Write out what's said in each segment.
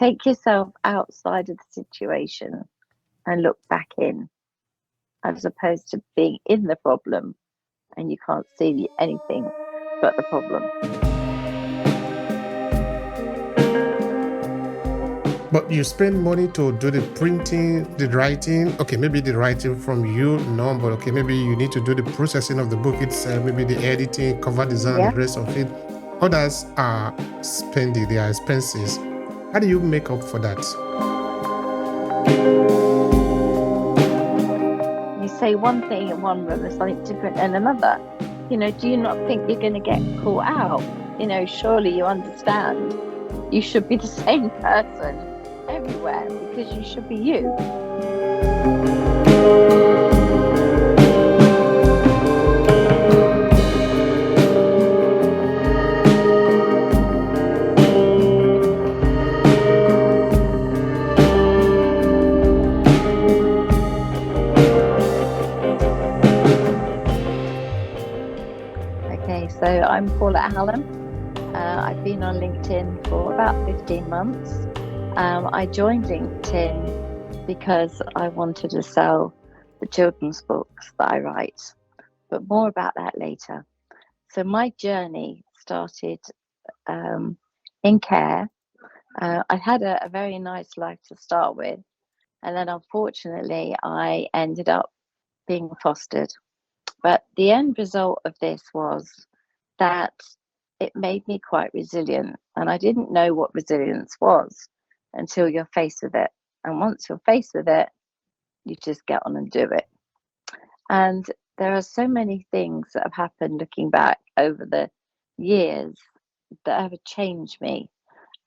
Take yourself outside of the situation and look back in, as opposed to being in the problem and you can't see anything but the problem. But you spend money to do the printing, the writing. Okay, maybe the writing from you, no, but okay, maybe you need to do the processing of the book itself, maybe the editing, cover design, Yeah. the rest of it. Others are spending their expenses. How do you make up for that? You say one thing in one room and something different in another. Do you not think you're going to get caught out? Surely you understand. You should be the same person everywhere because you should be you. Okay, so I'm Paulette Hallam. I've been on LinkedIn for about 15 months. I joined LinkedIn because I wanted to sell the children's books that I write, but more about that later. So my journey started in care. I had a very nice life to start with, and then unfortunately I ended up being fostered. But the end result of this was that it made me quite resilient. And I didn't know what resilience was until you're faced with it. And once you're faced with it, you just get on and do it. And there are so many things that have happened looking back over the years that have changed me.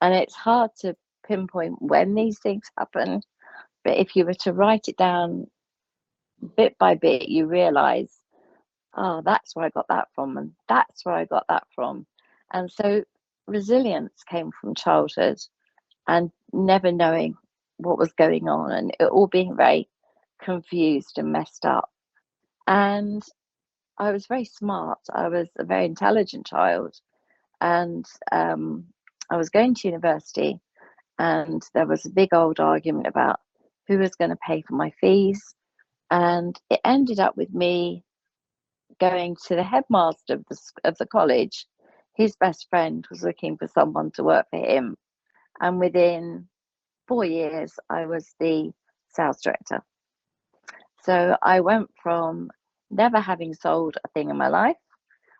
And it's hard to pinpoint when these things happen. But if you were to write it down bit by bit, you realize, oh, that's where I got that from, and that's where I got that from. And so resilience came from childhood and never knowing what was going on and it all being very confused and messed up. And I was very smart. I was a very intelligent child. And I was going to university, and there was a big old argument about who was going to pay for my fees. And it ended up with me going to the headmaster of the college. His best friend was looking for someone to work for him. And within 4 years, I was the sales director. So I went from never having sold a thing in my life,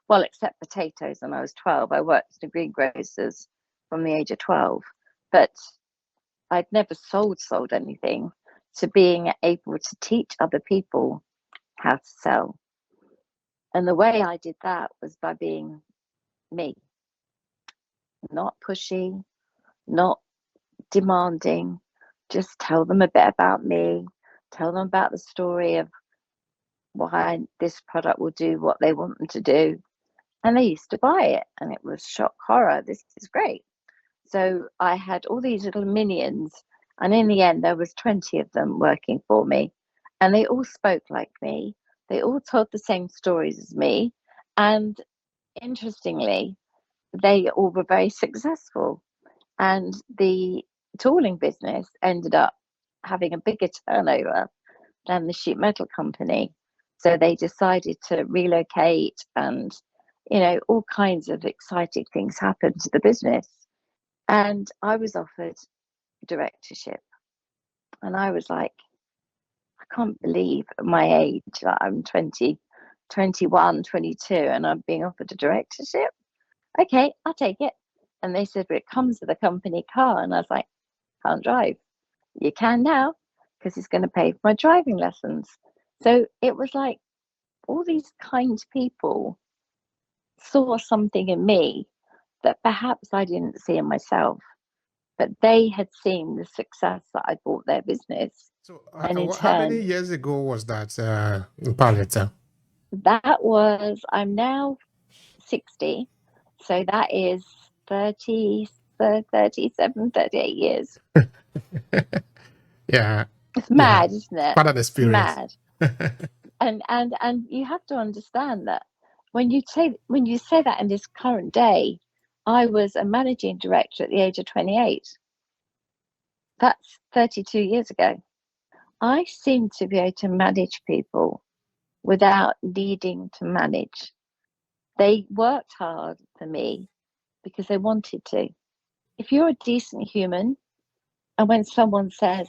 well, except potatoes when I was 12. I worked in a greengrocers from the age of 12, but I'd never sold anything, to being able to teach other people how to sell. And the way I did that was by being me, not pushy, not demanding, just tell them a bit about me, tell them about the story of why this product will do what they want them to do. And they used to buy it, and it was shock horror. This is great. So I had all these little minions, and in the end, there was 20 of them working for me, and they all spoke like me. They all told the same stories as me, and interestingly, they all were very successful. And the tooling business ended up having a bigger turnover than the sheet metal company. So they decided to relocate, and all kinds of exciting things happened to the business. And I was offered directorship. And I was like, I can't believe at my age that I'm 20, 21, 22, and I'm being offered a directorship. Okay, I'll take it. And they said, but it comes with a company car. And I was like, can't drive. You can now, because it's going to pay for my driving lessons. So it was like all these kind people saw something in me that perhaps I didn't see in myself, but they had seen the success that I brought their business. So, And in how many turn, years ago was that, Paulette? I'm now 60. So that is 30, 37, 38 years. Yeah, It's yeah, mad, isn't it? part of the It's experience. mad. And you have to understand that when you say that in this current day, I was a managing director at the age of 28. That's 32 years ago. I seem to be able to manage people without needing to manage. They worked hard for me because they wanted to. If you're a decent human, and when someone says,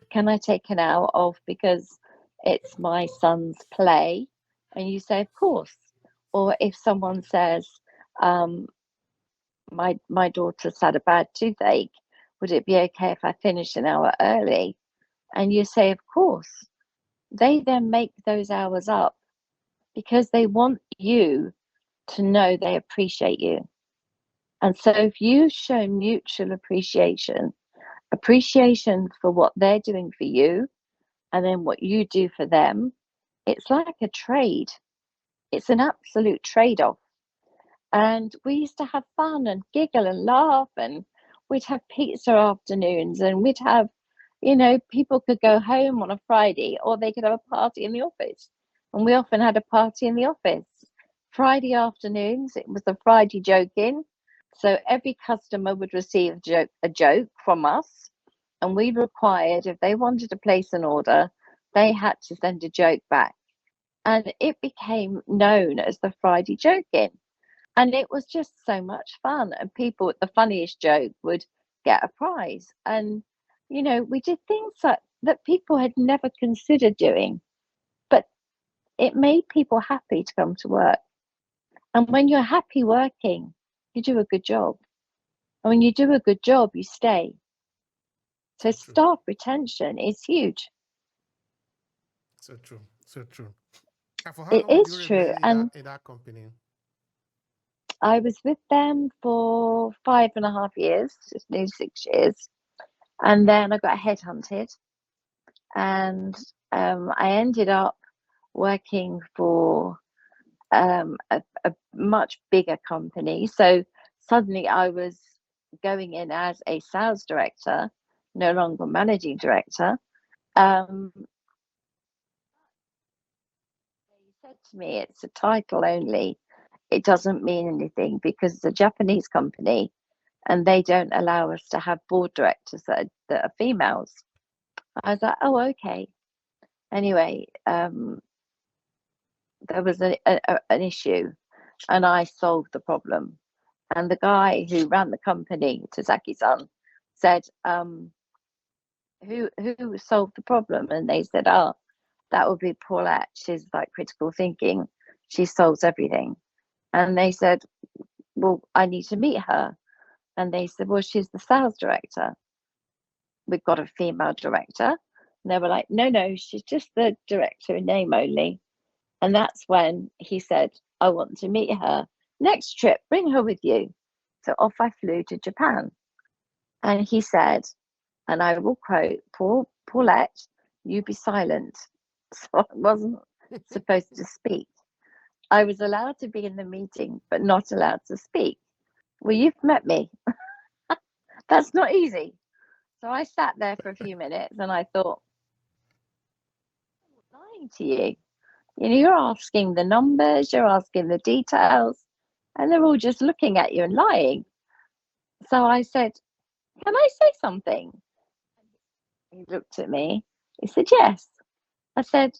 "Can I take an hour off because it's my son's play?" and you say, "Of course." Or if someone says, um, my daughter's had a bad toothache, would it be okay if I finish an hour early? And you say, "Of course." They then make those hours up because they want you to know they appreciate you. And so if you show mutual appreciation for what they're doing for you, and then what you do for them, it's like a trade. It's an absolute trade off. And we used to have fun and giggle and laugh, and we'd have pizza afternoons, and we'd have, people could go home on a Friday or they could have a party in the office. And we often had a party in the office. Friday afternoons, it was the Friday joke in. So every customer would receive a joke from us, and we required, if they wanted to place an order, they had to send a joke back. And it became known as the Friday joke in. And it was just so much fun. And people with the funniest joke would get a prize. And, we did things that people had never considered doing, but it made people happy to come to work. And when you're happy working, you do a good job. And when you do a good job, you stay. So So true. staff retention is huge. So true. So true. And for how It long did you is true. remain in And that company? I was with them for 5.5 years, just nearly 6 years. And then I got headhunted, and I ended up working for a much bigger company. So suddenly I was going in as a sales director, no longer managing director. Um, they said to me, "It's a title only. It doesn't mean anything because it's a Japanese company and they don't allow us to have board directors that are females." I was like, "Oh, okay." Anyway, there was an issue, and I solved the problem. And the guy who ran the company, Tazaki-san, said, "Who solved the problem?" And they said, "Oh, that would be Paulette. She's like critical thinking. She solves everything." And they said, "Well, I need to meet her." And they said, "Well, she's the sales director. We've got a female director." And they were like, "No, no, she's just the director in name only." And that's when he said, "I want to meet her. Next trip, bring her with you." So off I flew to Japan. And he said, and I will quote, "Paulette, you be silent." So I wasn't supposed to speak. I was allowed to be in the meeting, but not allowed to speak. Well, you've met me. That's not easy. So I sat there for a few minutes and I thought, "I'm lying to you. You're asking the numbers, you're asking the details, and they're all just looking at you and lying." So I said, "Can I say something?" He looked at me. He said, "Yes." I said,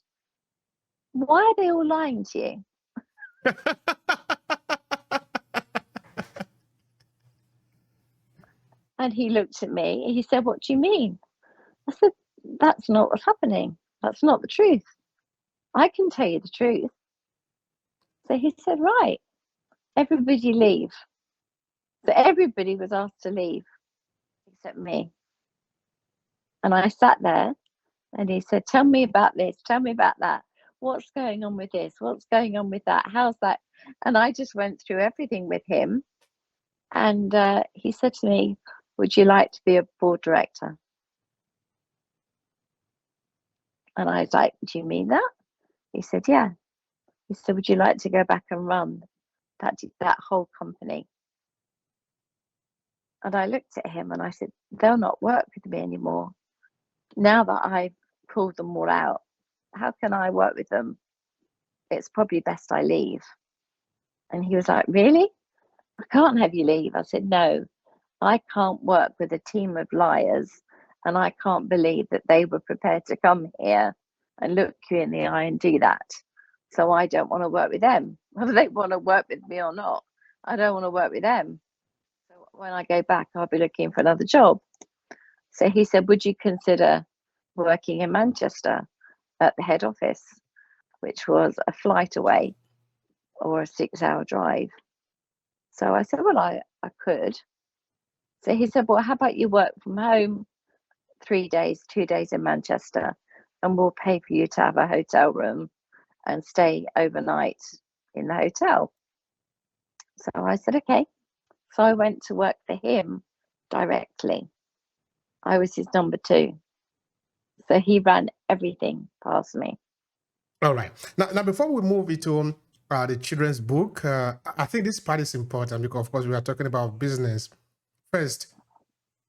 "Why are they all lying to you?" And he looked at me. He said, "What do you mean?" I said, "That's not what's happening. That's not the truth. I can tell you the truth." So he said, "Right, everybody leave." So everybody was asked to leave except me. And I sat there and he said, "Tell me about this. Tell me about that. What's going on with this? What's going on with that? How's that?" And I just went through everything with him. And he said to me, "Would you like to be a board director?" And I was like, "Do you mean that?" He said, "Yeah." He said, "Would you like to go back and run that whole company?" And I looked at him and I said, "They'll not work with me anymore. Now that I've pulled them all out, how can I work with them? It's probably best I leave." And he was like, "Really? I can't have you leave." I said, "No, I can't work with a team of liars And I can't believe that they were prepared to come here and look you in the eye and do that. So I don't want to work with them, whether they want to work with me or not. I don't want to work with them. So when I go back, I'll be looking for another job. So he said, would you consider working in Manchester at the head office, which was a flight away or a 6-hour drive? So I said, well, I could. So he said, well, how about you work from home 3 days, 2 days in Manchester, and we'll pay for you to have a hotel room and stay overnight in the hotel. So I said, okay. So I went to work for him directly. I was his number 2. So he ran everything past me. All right. Now before we move into the children's book, I think this part is important because, of course, we are talking about business. First,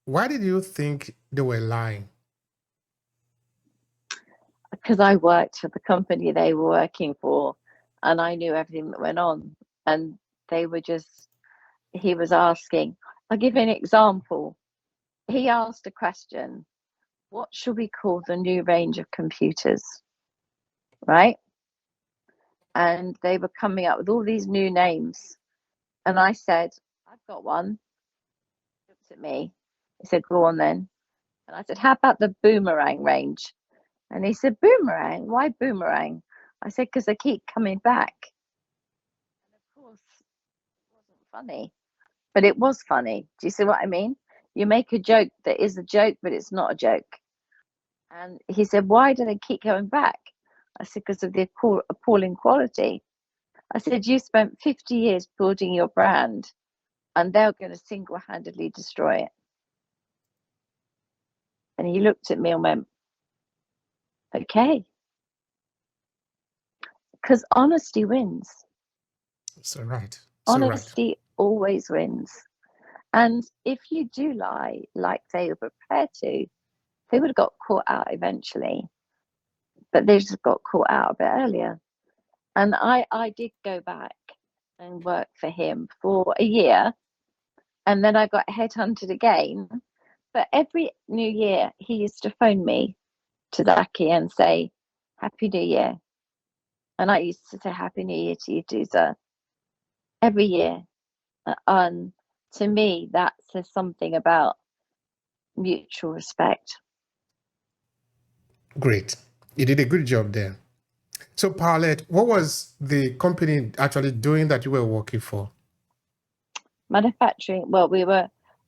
why did you think they were lying? Because I worked for the company they were working for, and I knew everything that went on. And they were just, he was asking, I'll give you an example. He asked a question, what should we call the new range of computers? Right? And they were coming up with all these new names. And I said, I've got one. He looked at me. He said, go on then. And I said, how about the boomerang range? And he said, boomerang? Why boomerang? I said, because they keep coming back. And of course, it wasn't funny, but it was funny. Do you see what I mean? You make a joke that is a joke, but it's not a joke. And he said, why do they keep going back? I said, because of the appalling quality. I said, you spent 50 years building your brand, and they're going to single-handedly destroy it. And he looked at me and went, okay. Because honesty wins. So right. Honesty always wins. And if you do lie like they were prepared to, they would have got caught out eventually. But they just got caught out a bit earlier. And I did go back and work for him for a year. And then I got headhunted again. But every new year, he used to phone me to Zaki and say, Happy New Year. And I used to say, Happy New Year to you too, sir. Every year. And to me, that says something about mutual respect. Great. You did a good job there. So, Paulette, what was the company actually doing that you were working for? Manufacturing. Well,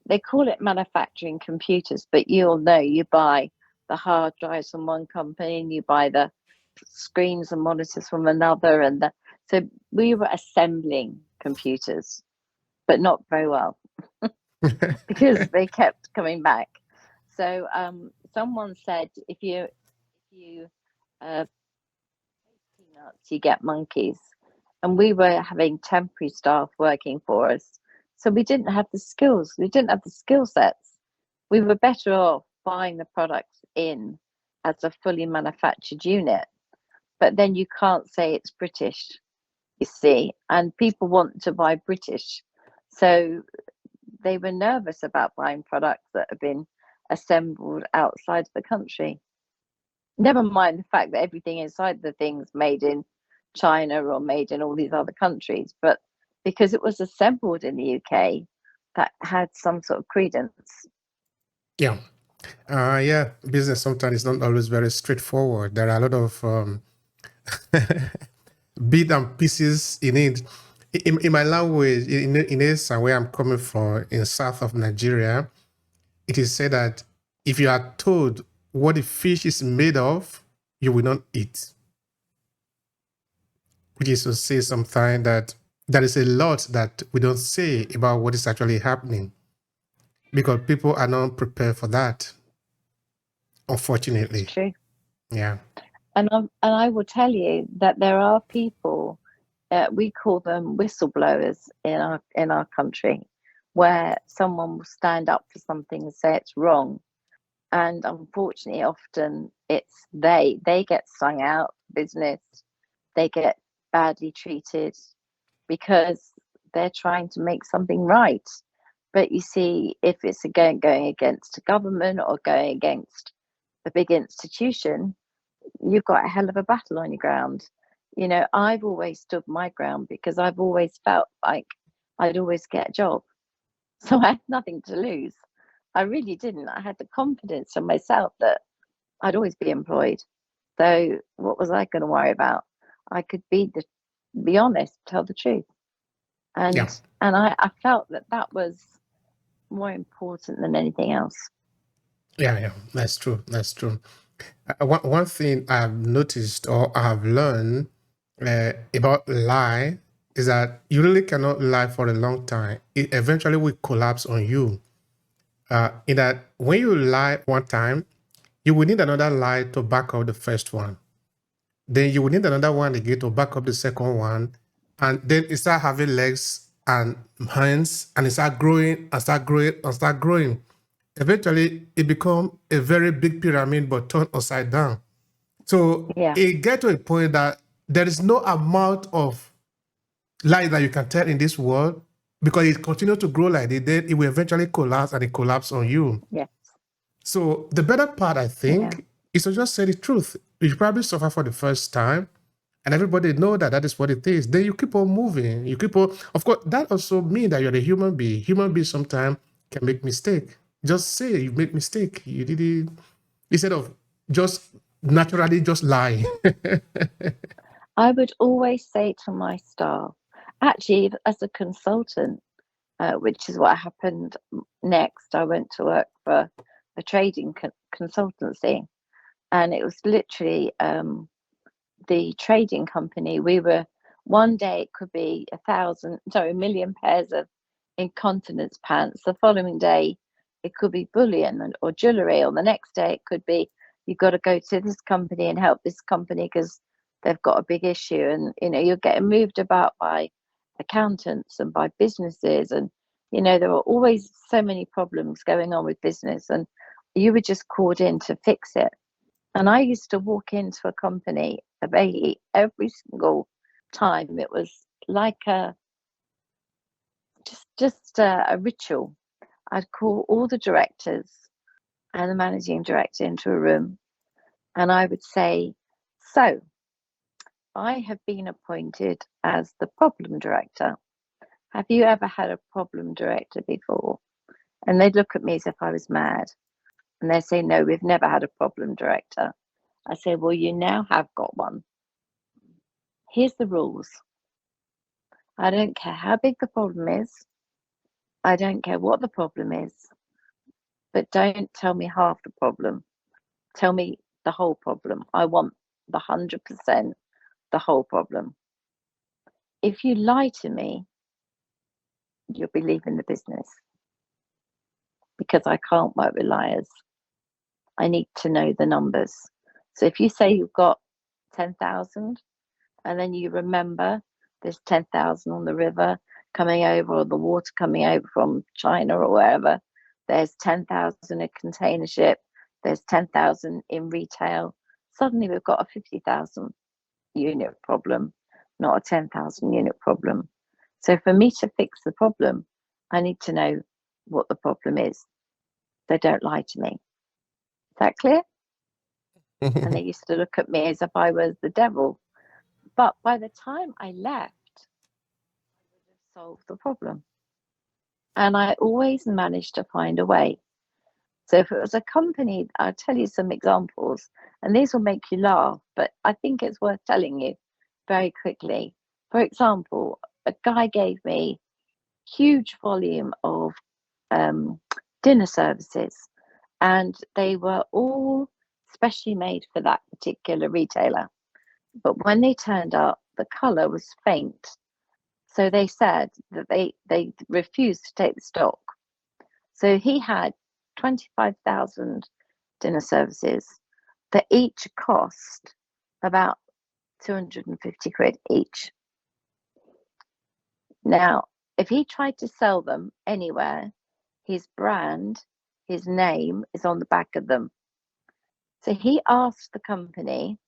they call it manufacturing computers, but you'll know you buy the hard drives from one company and you buy the screens and monitors from another. So we were assembling computers, but not very well because they kept coming back. So someone said, if you taste peanuts, you get monkeys. And we were having temporary staff working for us. So we didn't have the skills. We didn't have the skill sets. We were better off buying the products in as a fully manufactured unit. But then you can't say it's British, you see, and people want to buy British. So they were nervous about buying products that have been assembled outside the country. Never mind the fact that everything inside the thing's made in China or made in all these other countries, but because it was assembled in the UK, that had some sort of credence. Yeah. Business sometimes is not always very straightforward. There are a lot of bits and pieces in it. In my language, in Esa, where I'm coming from, in south of Nigeria, it is said that if you are told what the fish is made of, you will not eat. Which is to say something that there is a lot that we don't say about what is actually happening because people are not prepared for that, unfortunately. It's true. Yeah. And I will tell you that there are people, we call them whistleblowers in our country, where someone will stand up for something and say it's wrong. And unfortunately, often it's they get stung out business, they get badly treated because they're trying to make something right. But you see, if it's again going against a government or going against a big institution, you've got a hell of a battle on your ground. I've always stood my ground because I've always felt like I'd always get a job. So I had nothing to lose. I really didn't. I had the confidence in myself that I'd always be employed. So what was I going to worry about? I could be honest, tell the truth. Yeah. And I felt that was more important than anything else. Yeah. That's true. That's true. One thing I've noticed or I've learned about lie is that you really cannot lie for a long time. It eventually will collapse on you. In that when you lie one time, you will need another lie to back up the first one. Then you will need another one again to back up the second one. And then it start having legs and hands, and it start growing and start growing and start growing. Eventually, it become a very big pyramid, but turned upside down. So Yeah. it get to a point that there is no amount of lies that you can tell in this world, because it continues to grow like it, then it will eventually collapse, and it collapse on you. Yes. So the better part, I Yeah. think, is to just say the truth. You probably suffer for the first time, and everybody know that that is what it is. Then you keep on moving. You keep on. Of course, that also means that you're a human being. Human beings sometimes can make mistake. Just say you make mistake. You did it, instead of just naturally just lie. I would always say to my staff, actually, as a consultant, which is what happened next, I went to work for a trading consultancy, and it was literally the trading company. We were one day it could be 1,million pairs of incontinence pants. The following day, it could be bullion or jewelry, or the next day it could be you've got to go to this company and help this company because they've got a big issue, and you're getting moved about by accountants and by businesses, and there are always so many problems going on with business, and you were just called in to fix it. And I used to walk into a company, Obehi, every single time. It was like a ritual. I'd call all the directors and the managing director into a room, and I would say, "So, I have been appointed as the problem director. Have you ever had a problem director before?" And they'd look at me as if I was mad. And they'd say, "No, we've never had a problem director." I say, "Well, you now have got one. Here's the rules. I don't care how big the problem is. I don't care what the problem is, but don't tell me half the problem. Tell me the whole problem. I want the 100%, the whole problem. If you lie to me, you'll be leaving the business because I can't work with liars. I need to know the numbers. So if you say you've got 10,000 and then you remember there's 10,000 on the river coming over, or the water coming over from China or wherever, there's 10,000 a container ship, there's 10,000 in retail. Suddenly we've got a 50,000 unit problem, not a 10,000 unit problem. So for me to fix the problem, I need to know what the problem is. So don't lie to me. Is that clear? And they used to look at me as if I was the devil. But by the time I left, I would have solved the problem. And I always managed to find a way. So if it was a company, I'll tell you some examples, and these will make you laugh, but I think it's worth telling you very quickly. For example, a guy gave me huge volume of dinner services, and they were all specially made for that particular retailer. But when they turned up, the color was faint. So they said that they refused to take the stock. So he had 25,000 dinner services that each cost about 250 quid each. Now, if he tried to sell them anywhere, his brand, his name is on the back of them. So he asked the company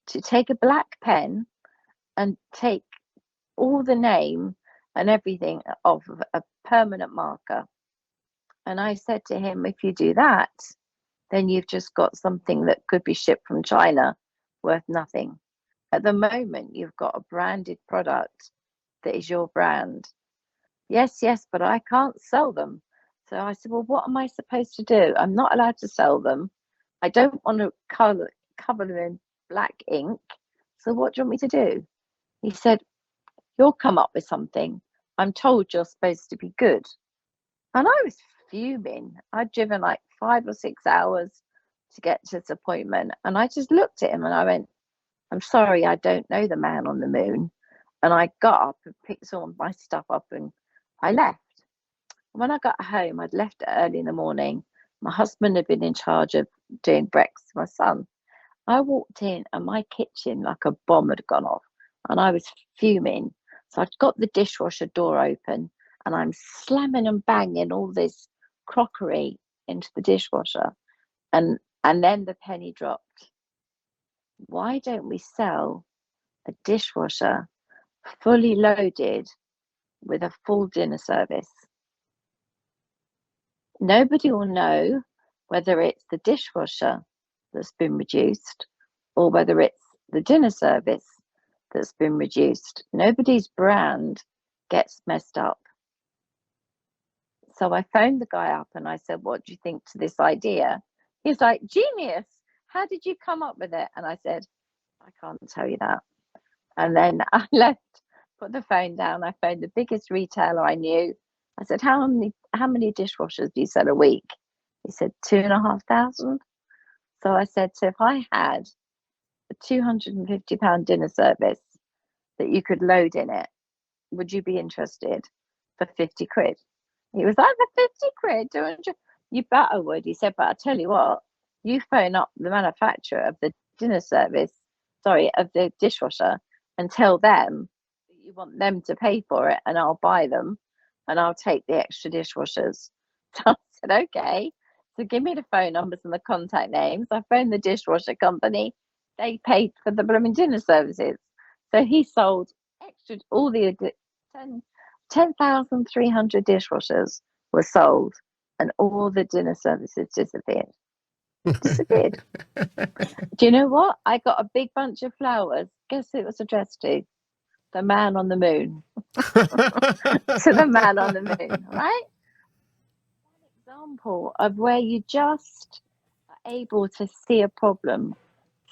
to take a black pen and take all the name and everything off of a permanent marker. And I said to him, if you do that, then you've just got something that could be shipped from China worth nothing. At the moment, you've got a branded product that is your brand. Yes, yes, but I can't sell them. So I said, well, what am I supposed to do? I'm not allowed to sell them. I don't want to cover them in black ink. So what do you want me to do? He said, you'll come up with something. I'm told you're supposed to be good. And I was fuming. I'd driven like 5 or 6 hours to get to this appointment. And I just looked at him and I went, I'm sorry, I don't know the man on the moon. And I got up and picked some of my stuff up and I left. When I got home, I'd left early in the morning. My husband had been in charge of doing breakfast for my son. I walked in and my kitchen, like a bomb had gone off, and I was fuming. So I'd got the dishwasher door open and I'm slamming and banging all this crockery into the dishwasher. And then the penny dropped. Why don't we sell a dishwasher fully loaded with a full dinner service? Nobody will know whether it's the dishwasher that's been reduced or whether it's the dinner service that's been reduced. Nobody's brand gets messed up. So I phoned the guy up and I said, what do you think to this idea? He's like, genius. How did you come up with it? And I said, I can't tell you that. And then I left, put the phone down. I phoned the biggest retailer I knew. I said, how many dishwashers do you sell a week? He said, 2,500. So I said, so if I had a £250 dinner service that you could load in it, would you be interested for 50 quid? He was like, for 50 quid, 200. You bet I would. He said, but I'll tell you what, you phone up the manufacturer of the dinner service, of the dishwasher, and tell them that you want them to pay for it and I'll buy them and I'll take the extra dishwashers. So I said, okay. So give me the phone numbers and the contact names. I phoned the dishwasher company. They paid for the blooming dinner services. So he sold all the 10,300 dishwashers were sold and all the dinner services disappeared. Disappeared. Do you know what? I got a big bunch of flowers. Guess who it was addressed to? The man on the moon. To the man on the moon, right? One example of where you just are able to see a problem,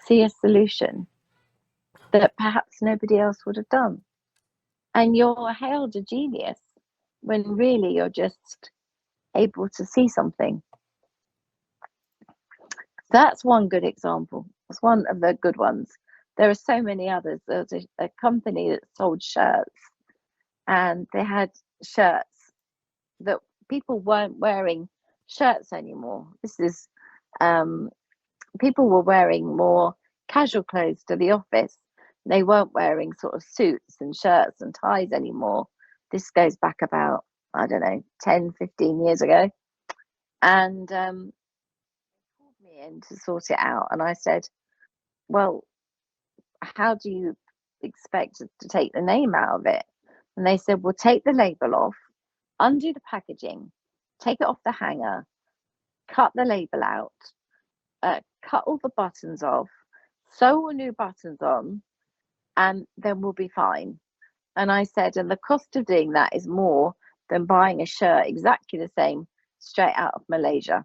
see a solution that perhaps nobody else would have done. And you're hailed a genius when really you're just able to see something. That's one good example. It's one of the good ones. There are so many others. There's a company that sold shirts, and they had shirts that people weren't wearing shirts anymore. This is people were wearing more casual clothes to the office. They weren't wearing sort of suits and shirts and ties anymore. This goes back about, I don't know, 10, 15 years ago. And called me in to sort it out. And I said, well, how do you expect to take the name out of it? And they said, well, take the label off, undo the packaging, take it off the hanger, cut the label out, cut all the buttons off, sew all new buttons on, and then we'll be fine. And I said, and the cost of doing that is more than buying a shirt exactly the same straight out of Malaysia.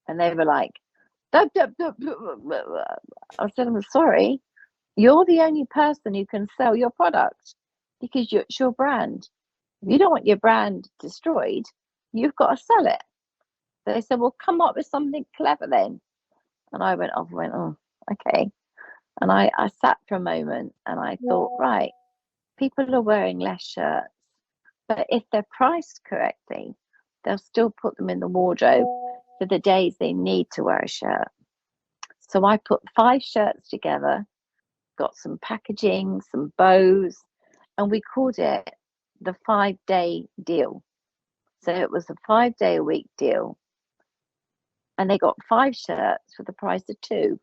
And they were like, duh, duh, duh, duh, duh, duh. I said, I'm sorry, you're the only person who can sell your product because it's your brand. If you don't want your brand destroyed, you've got to sell it. They said, well, come up with something clever then. And I went off and went, oh, okay. And I sat for a moment and I thought, right, people are wearing less shirts, but if they're priced correctly, they'll still put them in the wardrobe for the days they need to wear a shirt. So I put 5 shirts together, got some packaging, some bows, and we called it the 5-day deal. So it was a 5-day-a-week deal. And they got 5 shirts for the price of 2.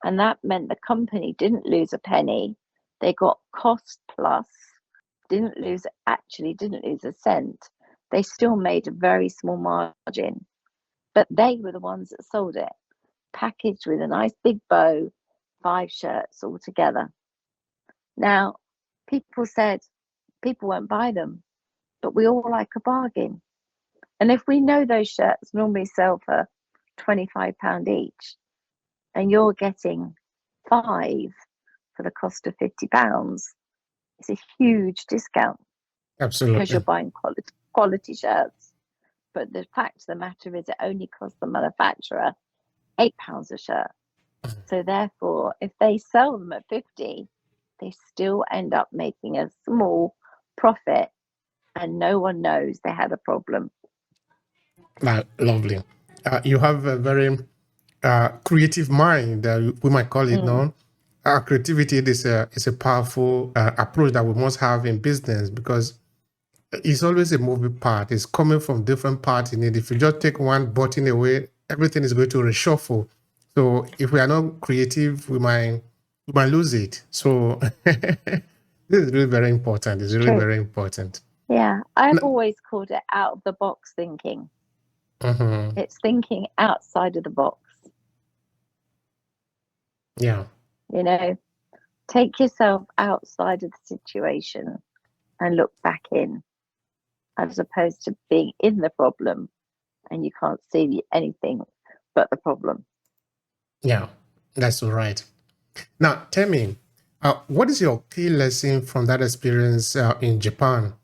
And that meant the company didn't lose a penny. They got cost plus, didn't lose a cent. they still made a very small margin, but they were the ones that sold it, packaged with a nice big bow, 5 shirts all together. Now, people said people won't buy them, but we all like a bargain. And if we know those shirts normally sell for £25 each, and you're getting 5 for the cost of £50, it's a huge discount because you're Absolutely. buying quality shirts. But the fact of the matter is, it only costs the manufacturer £8 a shirt. So therefore, if they sell them at 50, they still end up making a small profit, and no one knows they had a problem. Lovely. You have a very creative mind, we might call it now. Creativity is a powerful approach that we must have in business, because it's always a moving part. It's coming from different parts in it. If you just take one button away, everything is going to reshuffle. So if we are not creative, we might lose it. So this is really very important. It's really True. very important. Yeah, I've always called it out of the box thinking. It's thinking outside of the box. Yeah. You know, take yourself outside of the situation and look back in, as opposed to being in the problem and you can't see anything but the problem. Yeah, that's all right. Now, tell me, what is your key lesson from that experience in Japan,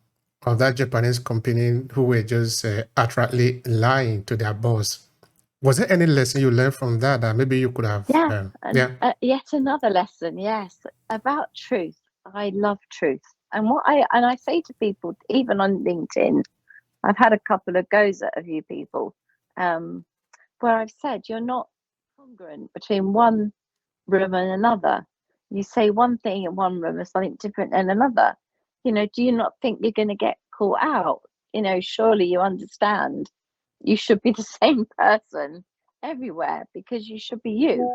of that Japanese company who were just outrightly lying to their boss? Was there any lesson you learned from that that maybe you could have? Yet another lesson, yes, about truth. I love truth. And I say to people, even on LinkedIn, I've had a couple of goes at a few people, where I've said, you're not congruent between one room and another. You say one thing in one room and something different in another. Do you not think you're going to get caught out? Surely you understand you should be the same person everywhere, because you should be you.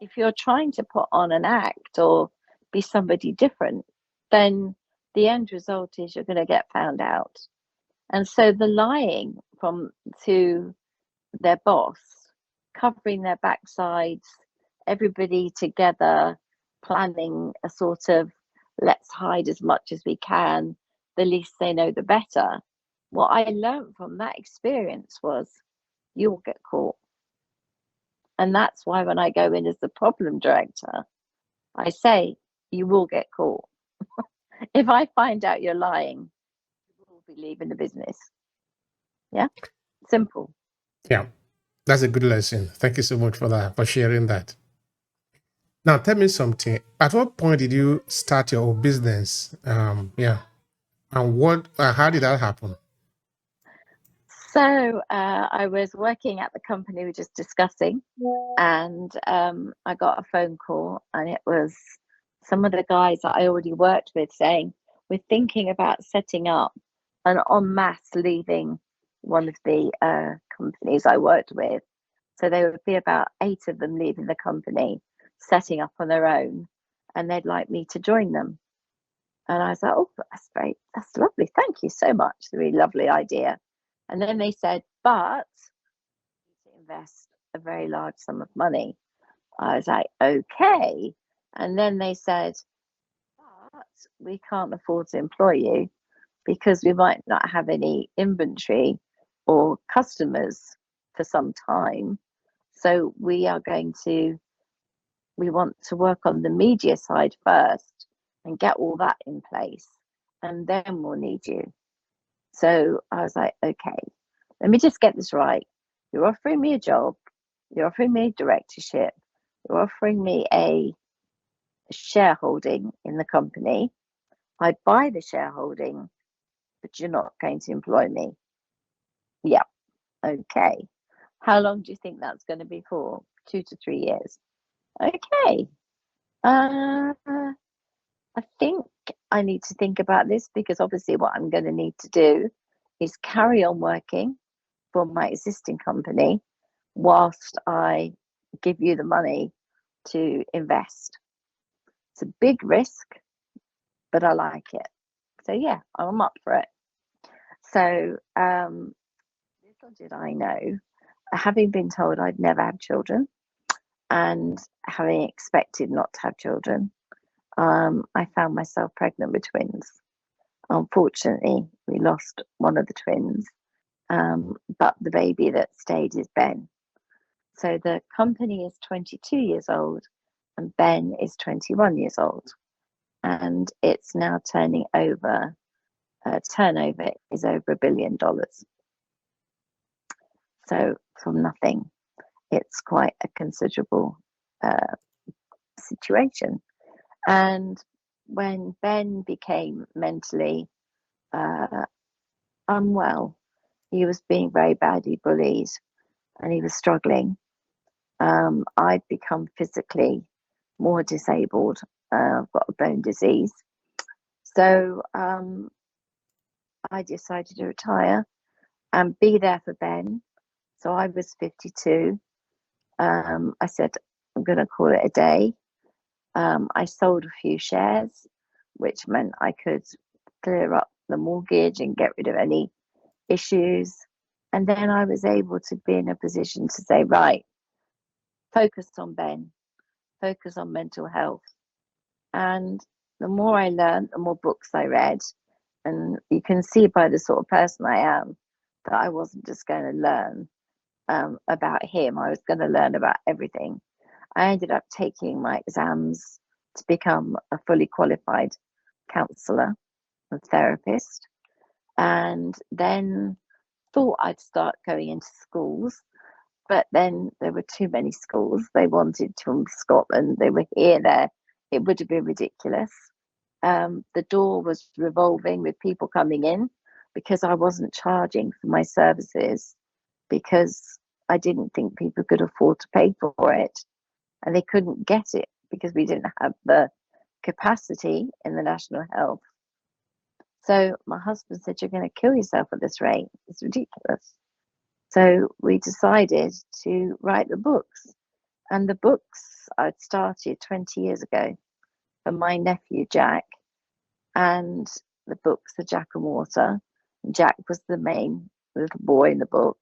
If you're trying to put on an act or be somebody different, then the end result is you're going to get found out. And so the lying to their boss, covering their backsides, everybody together, planning a sort of let's hide as much as we can, the least they know, the better. What I learned from that experience was you will get caught. And that's why when I go in as the problem director, I say, you will get caught. If I find out you're lying, you will be leaving the business. Yeah, simple. Yeah, that's a good lesson. Thank you so much for that, for sharing that. Now, tell me something. At what point did you start your own business? And how did that happen? So I was working at the company we were just discussing, and I got a phone call, and it was some of the guys that I already worked with saying, we're thinking about setting up an en masse leaving one of the companies I worked with. So there would be about 8 of them leaving the company, setting up on their own, and they'd like me to join them. And I was like, oh, that's great. That's lovely. Thank you so much. It's a really lovely idea. And then they said, but you need to invest a very large sum of money. I was like, okay. And then they said, but we can't afford to employ you because we might not have any inventory or customers for some time. So we want to work on the media side first and get all that in place, and then we'll need you. So I was like, okay, let me just get this right. You're offering me a job, you're offering me a directorship, you're offering me a shareholding in the company. I buy the shareholding, but you're not going to employ me. Yeah, okay. How long do you think that's going to be for? 2 to 3 years. Okay. I think I need to think about this, because obviously what I'm going to need to do is carry on working for my existing company whilst I give you the money to invest. It's a big risk, but I like it. So yeah, I'm up for it. So little did I know, having been told I'd never have children and having expected not to have children, I found myself pregnant with twins. Unfortunately, we lost one of the twins, but the baby that stayed is Ben. So the company is 22 years old and Ben is 21 years old. And it's now turnover is over $1 billion. So from nothing, it's quite a considerable situation. And when Ben became mentally unwell, he was being very badly bullied and he was struggling. I'd become physically more disabled. I've got a bone disease. So I decided to retire and be there for Ben. So I was 52. I said, I'm going to call it a day. I sold a few shares, which meant I could clear up the mortgage and get rid of any issues. And then I was able to be in a position to say, right, focus on Ben, focus on mental health. And the more I learned, the more books I read. And you can see by the sort of person I am that I wasn't just going to learn about him, I was going to learn about everything. I ended up taking my exams to become a fully qualified counsellor and therapist, and then thought I'd start going into schools. But then there were too many schools. They wanted from Scotland, they were here, there. It would have been ridiculous. The door was revolving with people coming in because I wasn't charging for my services because I didn't think people could afford to pay for it. And they couldn't get it because we didn't have the capacity in the National Health. So my husband said, you're going to kill yourself at this rate. It's ridiculous. So we decided to write the books. And the books I'd started 20 years ago for my nephew, Jack. And the books are Jack and Water. And Jack was the main little boy in the book.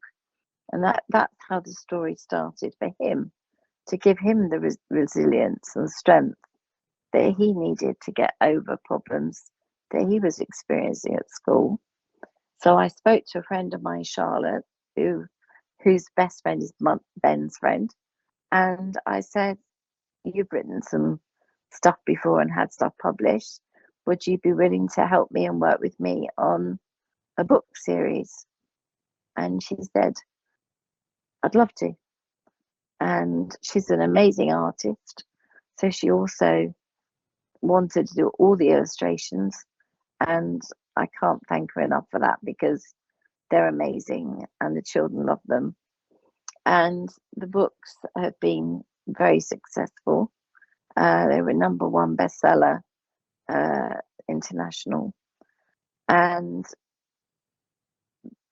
And that's how the story started for him, to give him the resilience and strength that he needed to get over problems that he was experiencing at school. So I spoke to a friend of mine, Charlotte, whose best friend is Ben's friend. And I said, you've written some stuff before and had stuff published. Would you be willing to help me and work with me on a book series? And she said, I'd love to. And she's an amazing artist. So she also wanted to do all the illustrations. And I can't thank her enough for that because they're amazing and the children love them. And the books have been very successful. They were #1 bestseller international. And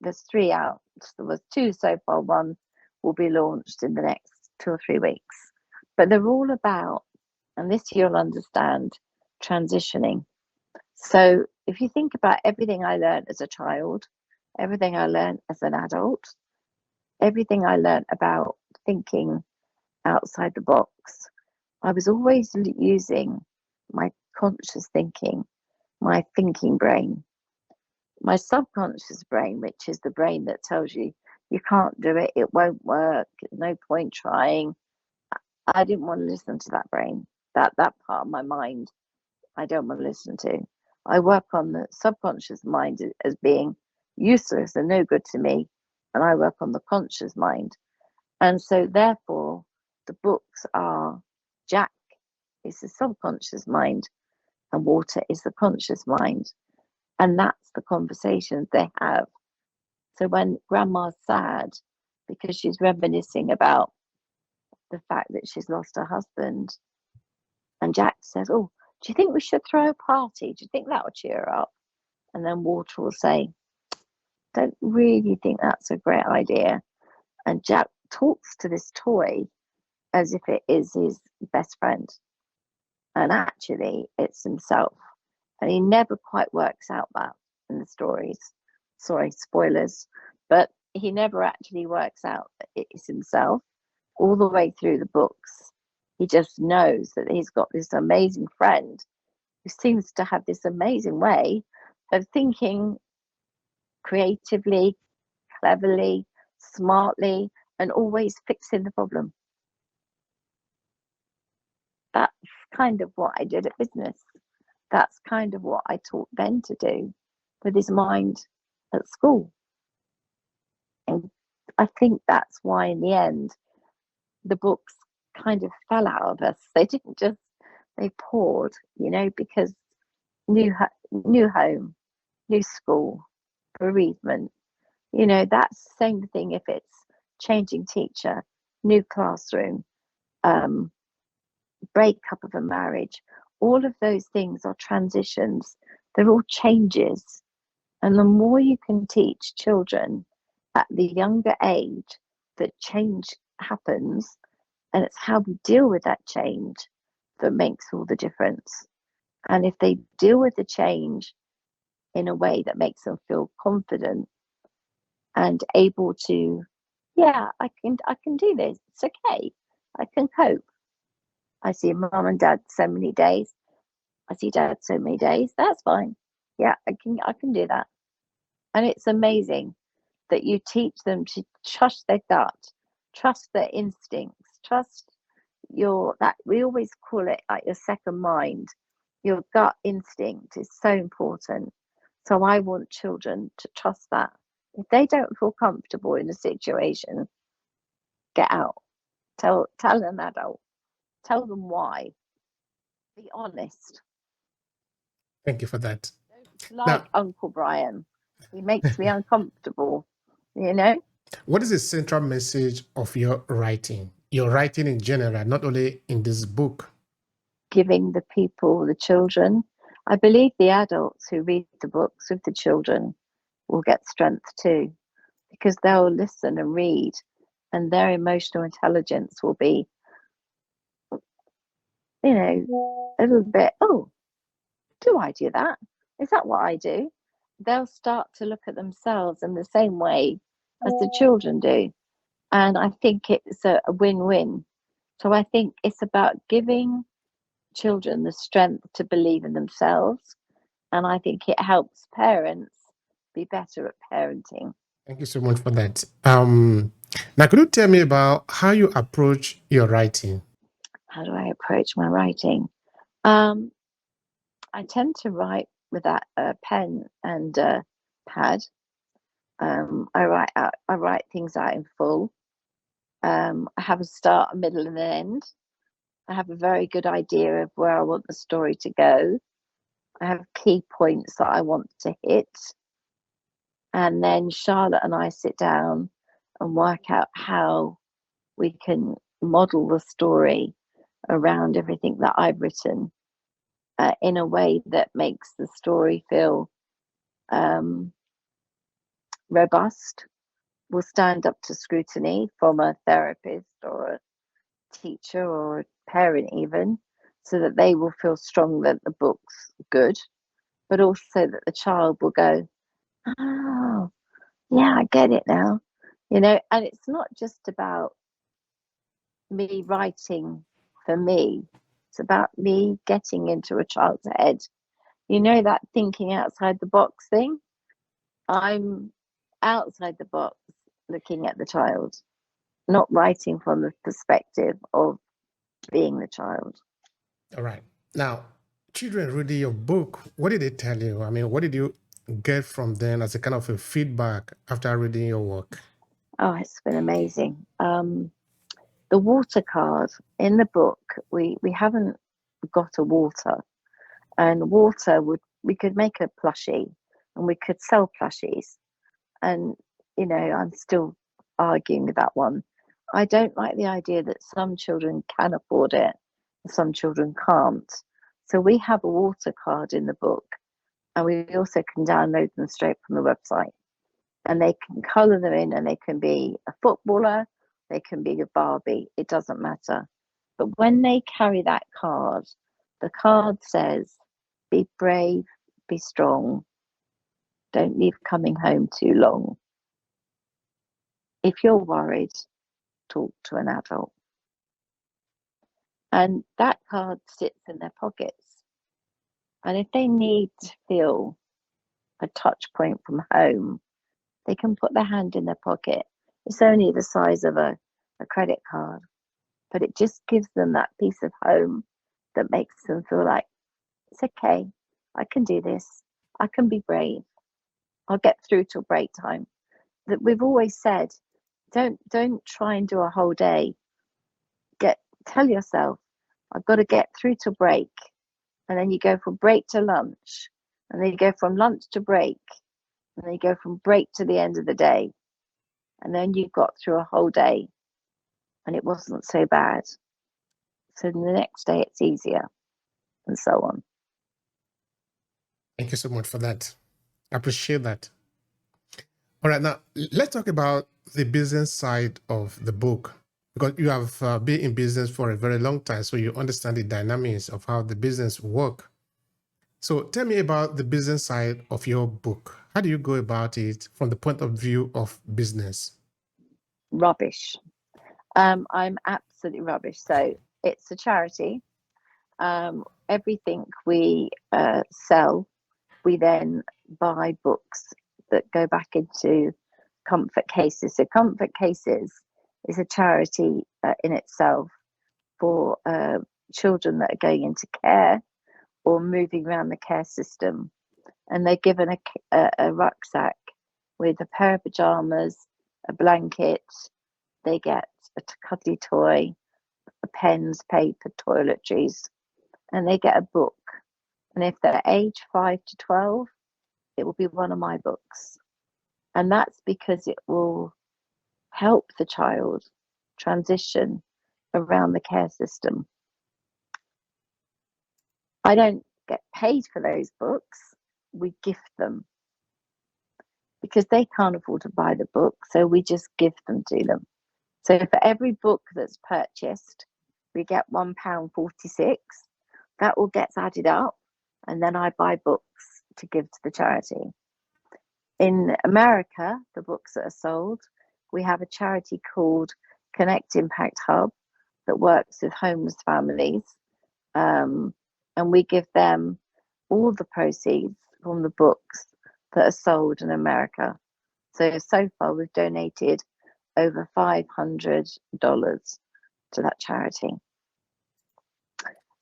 there's 3 out. There was 2 so far. 1 will be launched in the next 2 or 3 weeks. But they're all about, and this you'll understand, transitioning. So if you think about everything I learned as a child, everything I learned as an adult, everything I learned about thinking outside the box, I was always using my conscious thinking, my thinking brain. My subconscious brain, which is the brain that tells you you can't do it, it won't work, no point trying. I didn't want to listen to that brain. That part of my mind, I don't want to listen to. I work on the subconscious mind as being useless and no good to me, and I work on the conscious mind. And so therefore the books are, Jack is the subconscious mind and Water is the conscious mind. And that's the conversations they have. So when grandma's sad because she's reminiscing about the fact that she's lost her husband, and Jack says, oh, do you think we should throw a party? Do you think that would cheer her up? And then Water will say, don't really think that's a great idea. And Jack talks to this toy as if it is his best friend. And actually, it's himself. And he never quite works out that in the stories. sorry, spoilers, but he never actually works out that it's himself all the way through the books. He just knows that he's got this amazing friend who seems to have this amazing way of thinking creatively, cleverly, smartly, and always fixing the problem. That's kind of what I did at business. That's kind of what I taught Ben to do with his mind at school. And I think that's why, in the end, the books kind of fell out of us. They didn't just, they poured, because new home, new school, bereavement, that's the same thing if it's changing teacher, new classroom, breakup of a marriage. All of those things are transitions. They're all changes. And the more you can teach children at the younger age that change happens, and it's how we deal with that change that makes all the difference. And if they deal with the change in a way that makes them feel confident and able to, yeah, I can do this. It's okay. I can cope. I see mum and dad so many days. I see dad so many days. That's fine. Yeah, I can do that. And it's amazing that you teach them to trust their gut, trust their instincts, trust that we always call it like your second mind. Your gut instinct is so important. So I want children to trust that. If they don't feel comfortable in a situation, get out. Tell an adult. Tell them why. Be honest. Thank you for that. Don't like Now, Uncle Brian. He makes me uncomfortable, what is the central message of your writing? Your writing in general, not only in this book. Giving the people, the children. I believe the adults who read the books with the children will get strength too, because they'll listen and read, and their emotional intelligence will be, a little bit, oh, do I do that? Is that what I do? They'll start to look at themselves in the same way as the children do. And I think it's a win-win. So I think it's about giving children the strength to believe in themselves. And I think it helps parents be better at parenting. Thank you so much for that. Now, could you tell me about how you approach your writing? How do I approach my writing? Um, I tend to write with a pen and a pad. I write things out in full. I have a start, a middle, and an end. I have a very good idea of where I want the story to go. I have key points that I want to hit. And then Charlotte and I sit down and work out how we can model the story around everything that I've written in a way that makes the story feel robust, will stand up to scrutiny from a therapist or a teacher or a parent, even, so that they will feel strong that the book's good, but also that the child will go, oh, yeah, I get it now. And it's not just about me writing for me, it's about me getting into a child's head. That thinking outside the box thing? I'm outside the box looking at the child, not writing from the perspective of being the child. All right. Now, children reading your book, what did they tell you? I mean, what did you get from them as a kind of a feedback after reading your work? Oh, it's been amazing. The water card in the book, we haven't got a water, and we could make a plushie, and we could sell plushies, and I'm still arguing with that one. I don't like the idea that some children can afford it and some children can't. So we have a water card in the book, and we also can download them straight from the website. And they can colour them in, and they can be a footballer, they can be a Barbie, it doesn't matter. But when they carry that card, the card says, be brave, be strong, don't leave coming home too long. If you're worried, talk to an adult. And that card sits in their pockets. And if they need to feel a touch point from home, they can put their hand in their pocket. It's only the size of a credit card, but it just gives them that piece of home that makes them feel like, it's okay, I can do this, I can be brave, I'll get through till break time. That we've always said, don't try and do a whole day. Tell yourself, I've got to get through to break, and then you go from break to lunch, and then you go from lunch to break, and then you go from break to the end of the day, and then you got through a whole day, and it wasn't so bad. So the next day it's easier, and so on. Thank you so much for that. I appreciate that. All right, now let's talk about the business side of the book, because you have been in business for a very long time, so you understand the dynamics of how the business work. So tell me about the business side of your book. How do you go about it from the point of view of business? Rubbish. I'm absolutely rubbish. So it's a charity. Everything we sell, we then buy books that go back into Comfort Cases. So Comfort Cases is a charity in itself for children that are going into care or moving around the care system. And they're given a rucksack with a pair of pajamas, a blanket. They get a cuddly toy, pens, paper, toiletries, and they get a book. And if they're age 5 to 12, it will be one of my books. And that's because it will help the child transition around the care system. I don't get paid for those books. We gift them because they can't afford to buy the book. So we just give them to them. So for every book that's purchased, we get £1.46. That all gets added up, and then I buy books to give to the charity. In America, the books that are sold, we have a charity called Connect Impact Hub that works with homeless families, and we give them all the proceeds from the books that are sold in America. So far, we've donated over $500 to that charity.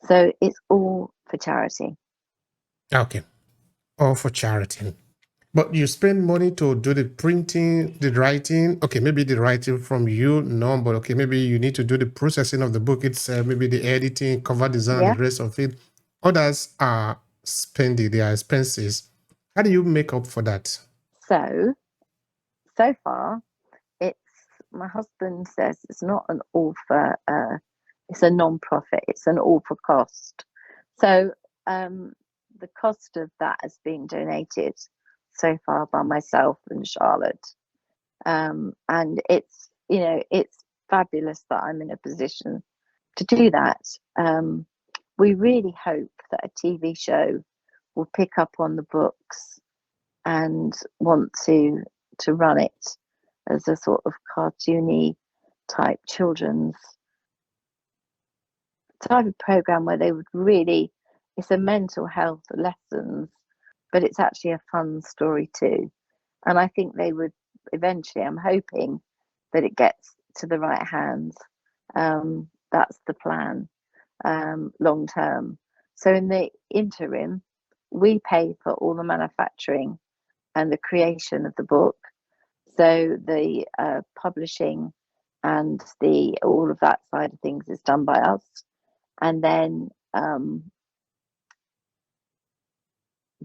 So it's all for charity. Okay, all for charity. But you spend money to do the printing, the writing. Okay, maybe the writing from you, no, but okay, maybe you need to do the processing of the book itself, maybe the editing, cover design, Yeah. the rest of it. Others are spending their expenses. How do you make up for that? So far, my husband says it's not an all for, it's a non-profit, it's an all for cost. So the cost of that has been donated so far by myself and Charlotte. And it's fabulous that I'm in a position to do that. We really hope that a TV show will pick up on the books and want to run it as a sort of cartoony type children's type of program where they would really, it's a mental health lessons, but it's actually a fun story too. And I think they would eventually, I'm hoping that it gets to the right hands. That's the plan, long term. So in the interim, we pay for all the manufacturing and the creation of the book. So the publishing and all of that side of things is done by us. And then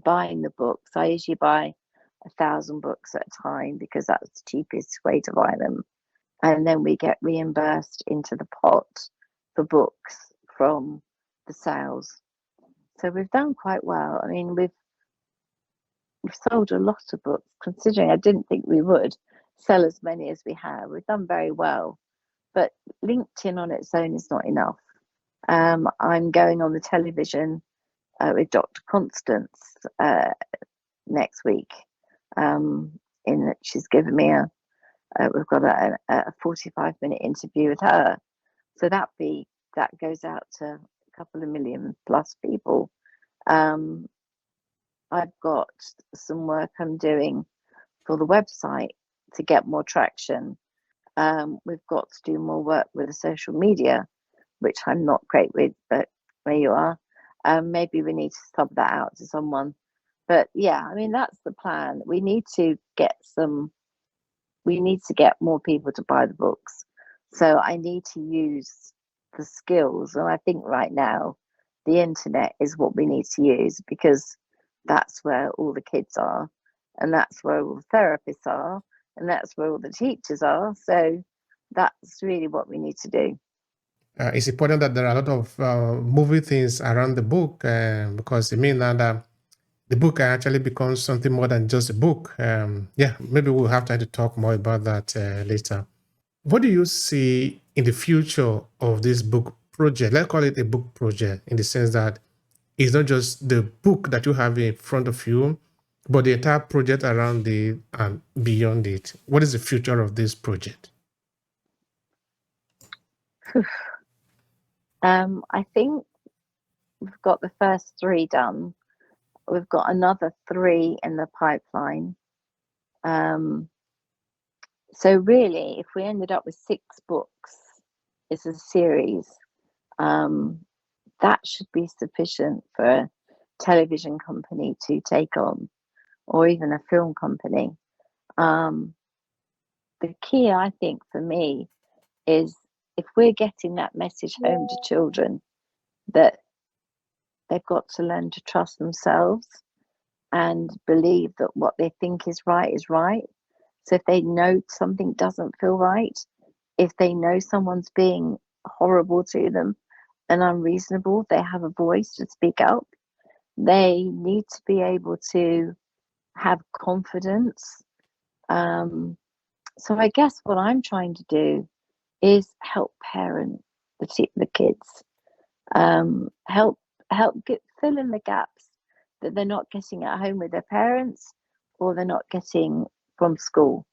buying the books, I usually buy 1,000 books at a time because that's the cheapest way to buy them. And then we get reimbursed into the pot for books from the sales. So we've done quite well. I mean, we've sold a lot of books, considering I didn't think we would sell as many as we have. We've done very well, but LinkedIn on its own is not enough. I'm going on the television with Dr. Constance next week, in that she's given me we've got a 45-minute interview with her. So that goes out to a couple of million plus people. I've got some work I'm doing for the website to get more traction. We've got to do more work with the social media, which I'm not great with, but there you are. Maybe we need to sub that out to someone. But yeah, I mean, that's the plan. We need to get more people to buy the books. So I need to use the skills. And I think right now, the internet is what we need to use, because that's where all the kids are, and that's where all the therapists are, and that's where all the teachers are. So that's really what we need to do. It's important that there are a lot of moving things around the book, because it means that the book actually becomes something more than just a book. Maybe we'll have time to talk more about that later. What do you see in the future of this book project? Let's call it a book project, in the sense that it's not just the book that you have in front of you, but the entire project around it and beyond it. What is the future of this project? I think we've got the first 3 done. We've got another 3 in the pipeline. So really, if we ended up with 6 books, it's a series, that should be sufficient for a television company to take on, or even a film company. The key, I think, for me is, if we're getting that message home to children that they've got to learn to trust themselves and believe that what they think is right. So if they know something doesn't feel right, if they know someone's being horrible to them and unreasonable, they have a voice to speak up. They need to be able to have confidence. So I guess what I'm trying to do is help parent the kids, help fill in the gaps that they're not getting at home with their parents, or they're not getting from school.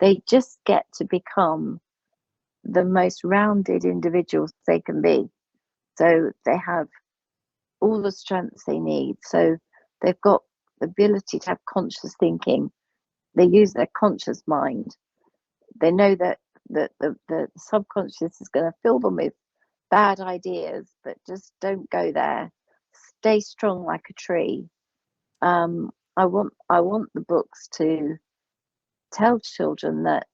They just get to become the most rounded individuals they can be. So they have all the strengths they need. So they've got the ability to have conscious thinking. They use their conscious mind. They know that the subconscious is going to fill them with bad ideas, but just don't go there. Stay strong like a tree. I want the books to tell children that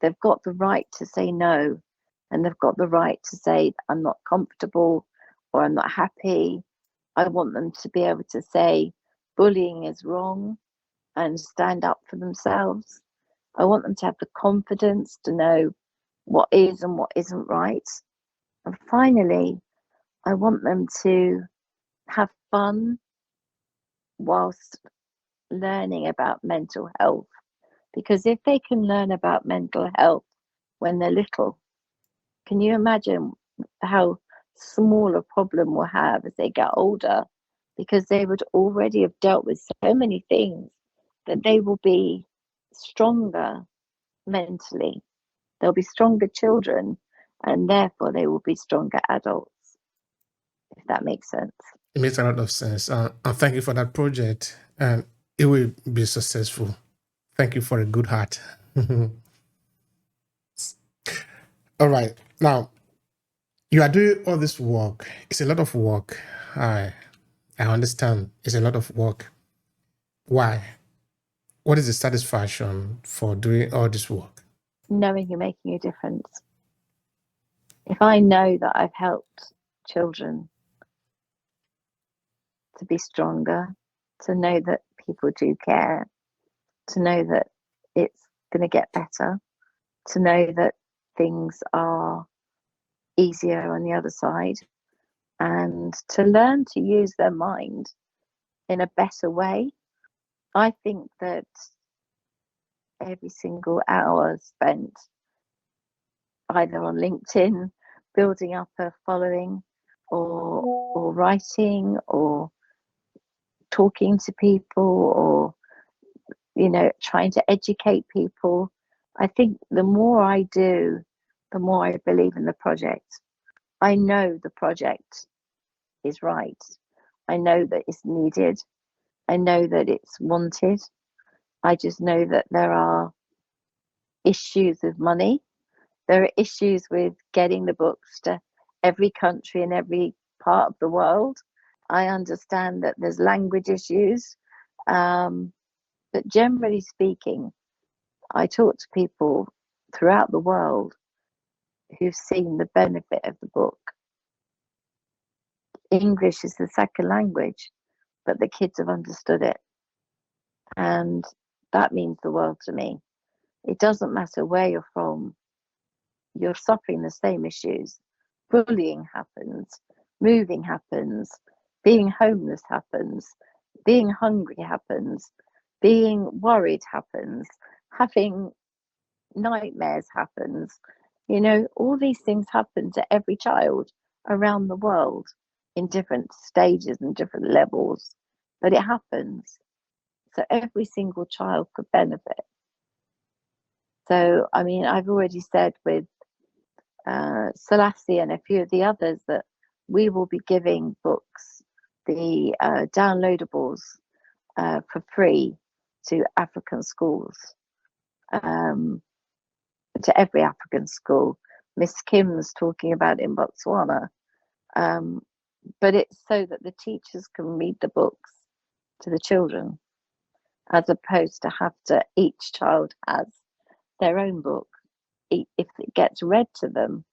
they've got the right to say no, and they've got the right to say, I'm not comfortable, or I'm not happy. I want them to be able to say bullying is wrong and stand up for themselves. I want them to have the confidence to know what is and what isn't right. And finally, I want them to have fun whilst learning about mental health. Because if they can learn about mental health when they're little, can you imagine how small a problem we'll have as they get older? Because they would already have dealt with so many things that they will be stronger mentally. They'll be stronger children, and therefore they will be stronger adults, if that makes sense. It makes a lot of sense. And thank you for that project. And it will be successful. Thank you for a good heart. All right. Now, you are doing all this work. It's a lot of work. I understand. It's a lot of work. Why? What is the satisfaction for doing all this work? Knowing you're making a difference. If I know that I've helped children to be stronger, to know that people do care, to know that it's going to get better, to know that things are easier on the other side, and to learn to use their mind in a better way. I think that every single hour spent either on LinkedIn, building up a following, or writing, or talking to people, or trying to educate people. I think the more I do, the more I believe in the project. I know the project is right. I know that it's needed. I know that it's wanted. I just know that there are issues with money. There are issues with getting the books to every country and every part of the world. I understand that there's language issues. But generally speaking, I talk to people throughout the world who've seen the benefit of the book. English is the second language, but the kids have understood it. And that means the world to me. It doesn't matter where you're from, you're suffering the same issues. Bullying happens, moving happens, being homeless happens, being hungry happens, being worried happens, having nightmares happens. All these things happen to every child around the world in different stages and different levels, but it happens. So every single child could benefit. So, I've already said with Selassie and a few of the others that we will be giving books, the downloadables, for free to African schools, to every African school. Miss Kim's talking about in Botswana. But it's so that the teachers can read the books to the children, as opposed to each child has their own book. If it gets read to them,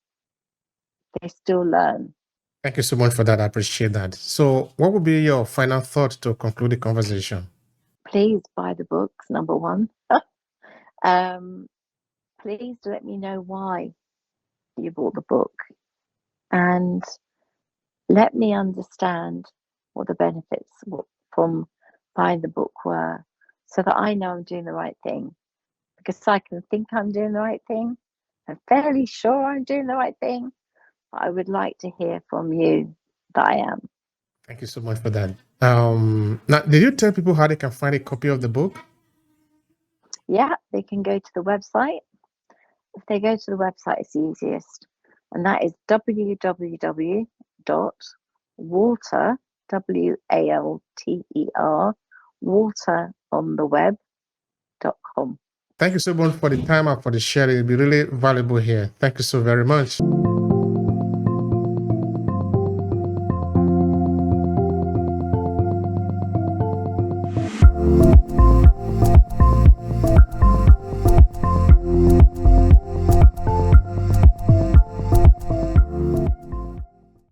they still learn. Thank you so much for that. I appreciate that. So what would be your final thought to conclude the conversation? Please buy the books, number one. Please let me know why you bought the book, and let me understand what the benefits from buying the book were, so that I know I'm doing the right thing. Because I can think I'm doing the right thing. I'm fairly sure I'm doing the right thing. But I would like to hear from you that I am. Thank you so much for that. Now, did you tell people how they can find a copy of the book? Yeah, they can go to the website. If they go to the website, it's easiest. And that is www.walter, WALTER, waterontheweb.com. Thank you so much for the time and for the sharing. It'll be really valuable here. Thank you so very much.